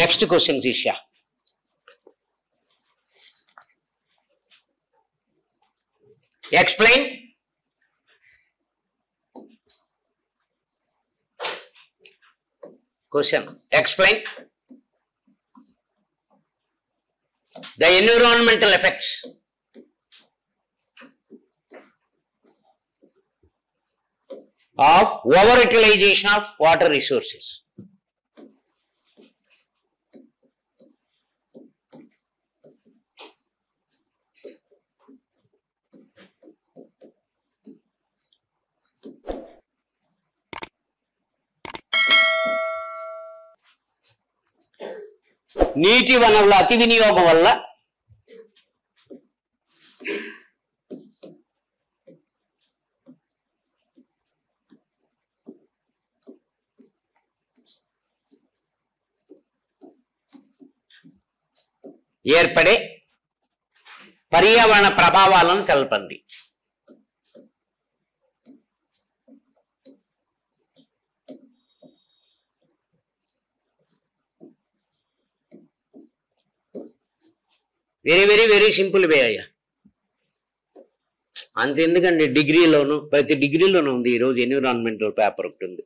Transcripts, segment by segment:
Next question, Zisha. Explain. Question. Explain the environmental effects of over-utilization of water resources. నీటి వనరుల అతి వినియోగం వల్ల ఏర్పడే పర్యావరణ ప్రభావాలను తెలపండి. Very very very simple way అయ్యా. అంతెందుకండి, డిగ్రీలోను ప్రతి డిగ్రీలోనూ ఉంది ఈరోజు ఎన్విరాన్మెంటల్ పేపర్ ఒకటి ఉంది.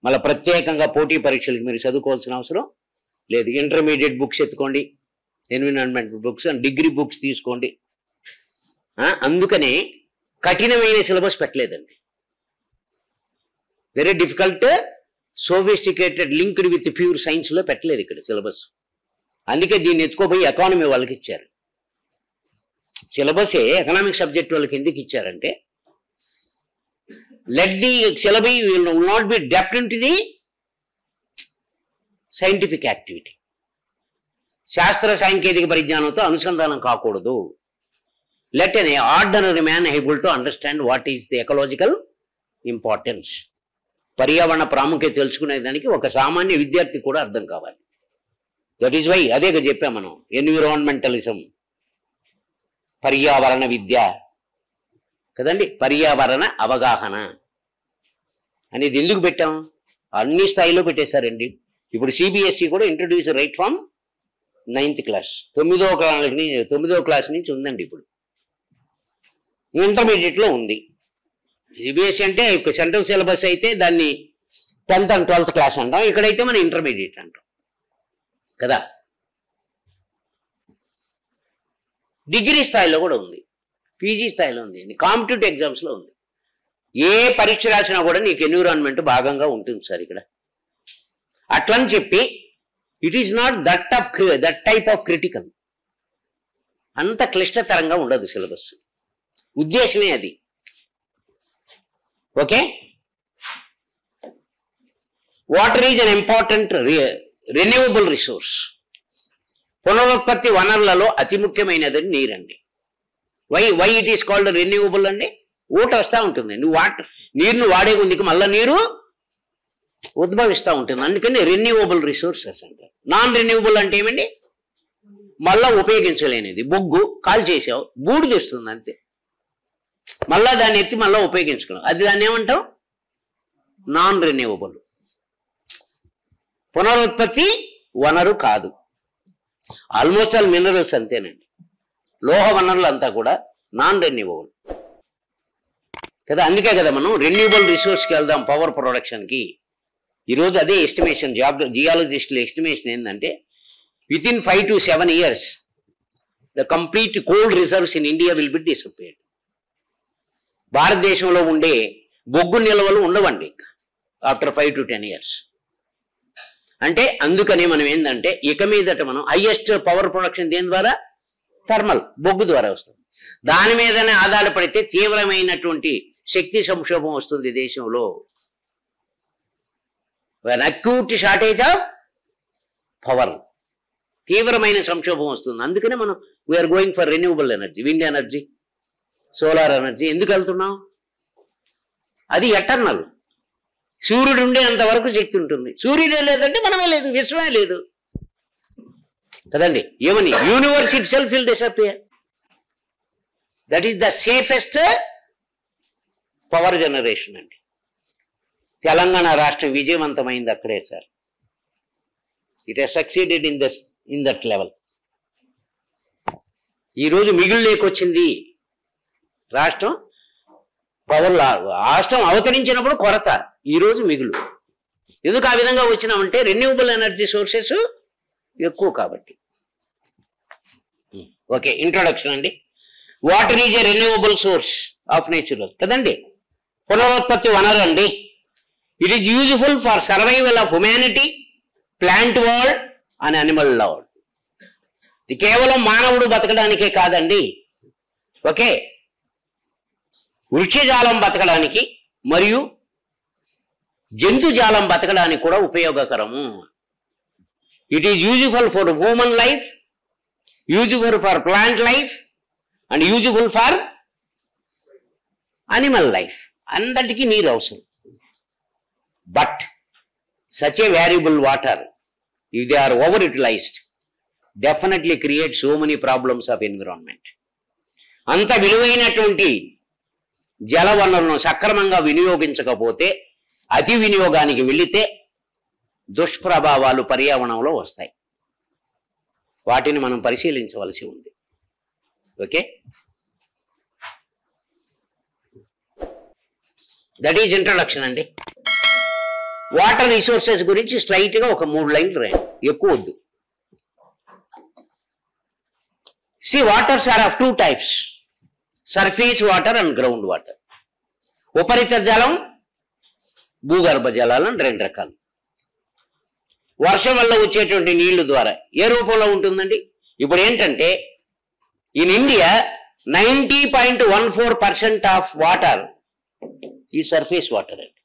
మళ్ళీ ప్రత్యేకంగా పోటీ పరీక్షలకు మీరు చదువుకోవాల్సిన అవసరం లేదు. ఇంటర్మీడియట్ బుక్స్ ఎత్తుకోండి, environmental books and degree books తీసుకోండి. అందుకనే కఠినమైన సిలబస్ పెట్టలేదండి. Very difficult sophisticated linked with pure సైన్స్లో పెట్టలేదు ఇక్కడ సిలబస్. అందుకే దీన్ని ఎత్తుకోపోయి ఎకానమీ వాళ్ళకి ఇచ్చారు. సిలబసే ఎకనామిక్ సబ్జెక్ట్ వాళ్ళకి ఎందుకు ఇచ్చారంటే let the syllabus will not be depth in to the scientific activity. శాస్త్ర సాంకేతిక పరిజ్ఞానంతో అనుసంధానం కాకూడదు. Let an ordinary man able to understand what is the ecological importance. పర్యావరణ ప్రాముఖ్యత తెలుసుకునే దానికి ఒక సామాన్య విద్యార్థి కూడా అర్థం కావాలి. దట్ ఈస్ వై అదే చెప్పాం మనం, ఎన్విరాన్మెంటలిజం పర్యావరణ విద్య కదండి, పర్యావరణ అవగాహన అనేది ఎందుకు పెట్టాం? అన్ని స్థాయిలో పెట్టేశారండి. ఇప్పుడు సిబిఎస్ఈ కూడా introduce right from 9th class, 9వ క్లాస్ నుంచి ఉందండి. ఇప్పుడు ఇంటర్మీడియట్లో ఉంది. సిబిఎస్ఈ అంటే సెంట్రల్ సిలబస్ అయితే దాన్ని 10th and 12th క్లాస్ అంటాం, ఇక్కడైతే మనం ఇంటర్మీడియట్ అంటాం కదా. డిగ్రీ స్థాయిలో కూడా ఉంది, పీజీ స్థాయిలో ఉంది, కాంపిటేటివ్ ఎగ్జామ్స్లో ఉంది. ఏ పరీక్ష రాసినా కూడా నీకు ఎన్విరాన్మెంట్ భాగంగా ఉంటుంది సార్ ఇక్కడ. అట్లని చెప్పి it is not that type of critical, అంత క్లిష్టతరంగా ఉండదు సిలబస్. ఉద్దేశమే అది. Okay, water is an important renewable resource. పునరుత్పత్తి వనరులలో అతి ముఖ్యమైనది నీరండి. Why it is called renewable అండి? ఊట వస్తూ ఉంటుంది, నువ్వు నీరును వాడే కొద్దికి మళ్ళీ నీరు ఉద్భవిస్తూ ఉంటుంది. అందుకని రెన్యూవబుల్ రిసోర్సెస్ అంటారు. నాన్ రెన్యూవబుల్ అంటే ఏమండి? మళ్ళా ఉపయోగించలేనిది. బొగ్గు కాల్ చేసావు, బూడిద వస్తుంది అంతే, మళ్ళా దాన్ని ఎత్తి మళ్ళీ ఉపయోగించుకోవాలి, అది దాన్ని ఏమంటాం? Non renewable. పునరుత్పత్తి వనరు కాదు. ఆల్మోస్ట్ ఆల్ మినరల్స్ అంతేనండి. లోహ వనరులు అంతా కూడా నాన్ రెన్యూవబుల్ కదా. అందుకే కదా మనం రెన్యూవబుల్ రిసోర్స్కి వెళ్దాం పవర్ ప్రొడక్షన్కి. ఈరోజు అదే ఎస్టిమేషన్, జియాలజిస్టుల ఎస్టిమేషన్ ఏంటంటే within 5 to 7 years the complete coal reserves in India will be disappeared. భారతదేశంలో ఉండే బొగ్గు నిల్వలు ఉండవండి ఆఫ్టర్ 5 to 10 years. అంటే అందుకని మనం ఏంటంటే ఇక మీదట మనం హైయెస్ట్ పవర్ ప్రొడక్షన్ దేని ద్వారా? థర్మల్, బొగ్గు ద్వారా వస్తుంది. దాని మీదనే ఆధారపడితే తీవ్రమైనటువంటి శక్తి సంక్షోభం వస్తుంది దేశంలో. అక్యూట్ షార్టేజ్ ఆఫ్ పవర్, తీవ్రమైన సంక్షోభం వస్తుంది. అందుకనే మనం we are going for renewable energy, wind energy, solar energy. ఎందుకు వెళ్తున్నాం? అది ఎటర్నల్. సూర్యుడు ఉండే అంతవరకు శక్తి ఉంటుంది, సూర్యుడే లేదంటే మనమే లేదు, విశ్వమే లేదు కదండి. ఏమని? Universe it self will disappear. That is the safest power generation అండి. తెలంగాణ రాష్ట్రం విజయవంతమైంది అక్కడే sir. It has succeeded in that level. ఈరోజు మిగులు లేకొచ్చింది రాష్ట్రం. రాష్ట్రం అవతరించినప్పుడు కొరత, ఈరోజు మిగులు. ఎందుకు ఆ విధంగా వచ్చినామంటే రెన్యూవబుల్ ఎనర్జీ సోర్సెస్ ఎక్కువ కాబట్టి. ఓకే, ఇంట్రొడక్షన్ అండి. Water is a renewable source of natural కదండి, పునరుత్పత్తి వనరు అండి. It is useful for survival of humanity, plant world and animal world. ఇది కేవలం మానవుడు బతకడానికే కాదండి, ఓకే, వృక్షజాలం బతకడానికి మరియు జంతుజాలం బతకడానికి కూడా ఉపయోగకరము. It is useful for human life, useful for plant life and useful for animal life. అందరికీ నీరు అవసరం. But such a valuable water, if they are over utilized, definitely create so many problems of environment. అంత విలువైనటువంటి జల వనరులను సక్రమంగా వినియోగించకపోతే, అతి వినియోగానికి వెళితే దుష్ప్రభావాలు పర్యావరణంలో వస్తాయి. వాటిని మనం పరిశీలించవలసి ఉంది. ఓకే, దట్ ఈజ్ ఇంట్రడక్షన్ అండి. వాటర్ రిసోర్సెస్ గురించి స్ట్రైట్గా ఒక 3 లైన్లు రాయండి, ఎక్కువ వద్దు. See, waters are of 2 types, surface water and ground water. ఉపరితల జలం, భూగర్భ జలాలు అని 2 రకాలు. వర్షం వల్ల వచ్చేటువంటి నీళ్లు ద్వారా ఏ రూపంలో ఉంటుందండి? ఇప్పుడు ఏంటంటే ఇన్ ఇండియా 90.14% ఆఫ్ వాటర్ ఈ సర్ఫేస్ వాటర్ అండి.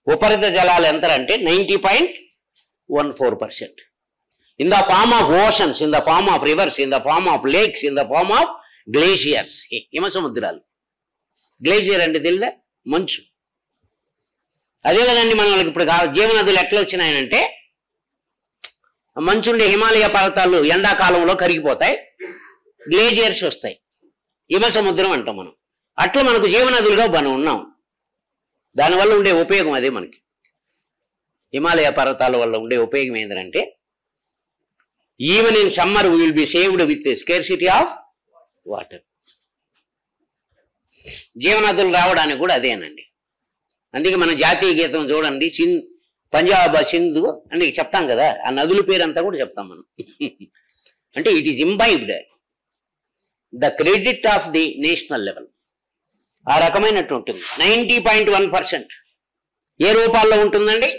ఉపరితల జలాలు ఎంత అంటే 90.14%. in the form of oceans, in the form of rivers, in the form of lakes, in the form of glaciers. హిమ సముద్రాలు. గ్లేషియర్ అంటే తెలియదా? మంచు. అదే కదండి మనకి ఇప్పుడు జీవనదులు ఎట్లా వచ్చినాయనంటే, మంచుండే హిమాలయ పర్వతాలు ఎండాకాలంలో కరిగిపోతాయి, గ్లేషియర్స్ వస్తాయి, హిమ సముద్రం అంటాం మనం. అట్లా మనకు జీవనదులుగా మనం ఉన్నాం. దానివల్ల ఉండే ఉపయోగం అదే మనకి. హిమాలయ పర్వతాల వల్ల ఉండే ఉపయోగం ఏంటంటే, even in summer we will be saved with scarcity of water. జీవనదులు రావడానికి కూడా అదేనండి. అందుకే మన జాతీయ గీతం చూడండి, పంజాబ్, సింధు అంటే చెప్తాం కదా, ఆ నదుల పేరంతా కూడా చెప్తాం మనం. అంటే it is imbibed the credit of the national level. ఆ రకమైనట్టు ఉంటుంది. 90.1% ఏ రూపాల్లో ఉంటుందండి?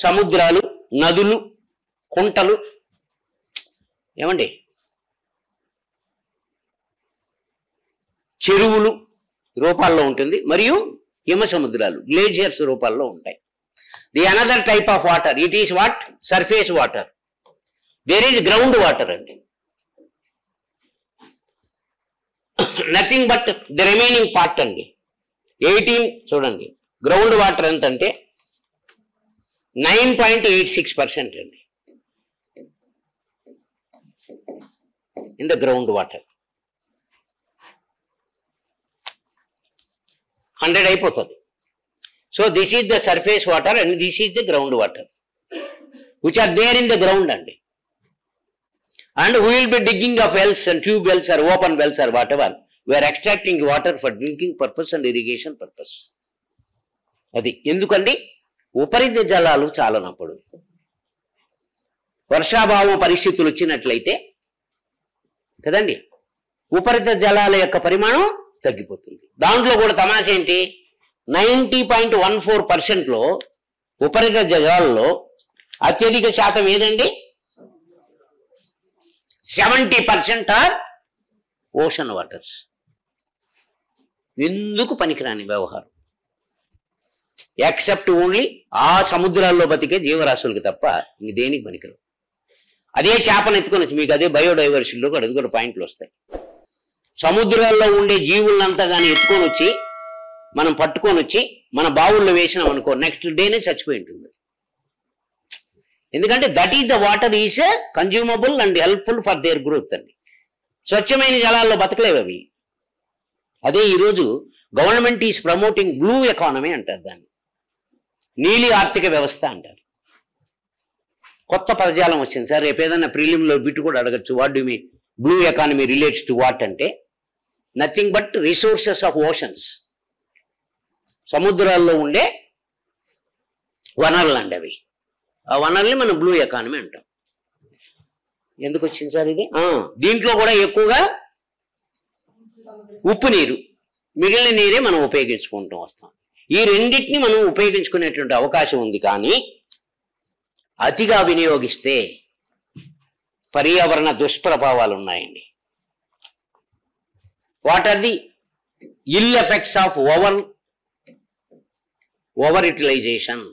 సముద్రాలు, నదులు, కుంటలు, ఏమండి, చెరువులు రూపాల్లో ఉంటుంది, మరియు హిమ సముద్రాలు, గ్లేషియర్స్ రూపాల్లో ఉంటాయి. The another type of water, it is what? Surface water. There is ground water అండి. Nothing but the remaining part అండి. 18 చూడండి, గ్రౌండ్ వాటర్ ఎంత అంటే 9.86% అండి. ఇన్ ద గ్రౌండ్ వాటర్ 100 అయిపోతుంది. So this is the surface water and this is the ground water which are there in the ground అండి. And we will be digging of wells and tube wells or open wells or whatever. We are extracting water for drinking purpose and irrigation purpose. అది ఎందుకండి? ఉపరితల జలాలు చాలనప్పుడు, వర్షాభావం పరిస్థితులు వచ్చినట్లయితే కదండి, ఉపరితల జలాల యొక్క పరిమాణం తగ్గిపోతుంది. దాంట్లో కూడా తమాషా ఏంటి? 90.14%లో ఉపరితల జలాల్లో అత్యధిక శాతం ఏదండి? 70% ఆర్ ఓషన్ వాటర్స్. ఎందుకు పనికిరాని వ్యవహారం, ఎక్సెప్ట్ ఓన్లీ ఆ సముద్రాల్లో బతికే జీవరాశులకు తప్ప ఇంక దేనికి పనికిరావు. అదే చేపను ఎత్తుకొని వచ్చి మీకు అదే బయోడైవర్సిటీలో కూడా అది కూడా పాయింట్లు వస్తాయి. సముద్రాల్లో ఉండే జీవులంతా కానీ ఎత్తుకొని వచ్చి మనం పట్టుకొని వచ్చి మన బావుల్లో వేసినాం అనుకో, నెక్స్ట్ డేనే చచ్చిపోయి ఉంటుంది. ఎందుకంటే that is the water is consumable and helpful for their growth అండి. స్వచ్ఛమైన జలాల్లో బతకలేవు అవి. అదే ఈరోజు government is promoting blue economy అంటారు, దాన్ని నీలి ఆర్థిక వ్యవస్థ అంటారు. కొత్త పదజాలం వచ్చింది సార్. రేపు ఏదైనా ప్రిలిమ్లో బిట్ కూడా అడగచ్చు. What do me blue economy relates to what అంటే nothing but resources of oceans. సముద్రాల్లో ఉండే వనరులు అండి అవి. ఆ వనరుల్ని మనం బ్లూ ఎకానమీ అంటాం. ఎందుకు వచ్చింది సార్ ఇది? దీంట్లో కూడా ఎక్కువగా ఉప్పు నీరు, మిగిలిన నీరే మనం ఉపయోగించుకుంటూ వస్తాం. ఈ రెండింటిని మనం ఉపయోగించుకునేటువంటి అవకాశం ఉంది. కానీ అతిగా వినియోగిస్తే పర్యావరణ దుష్ప్రభావాలు ఉన్నాయండి. What are the ill effects of over utilisation?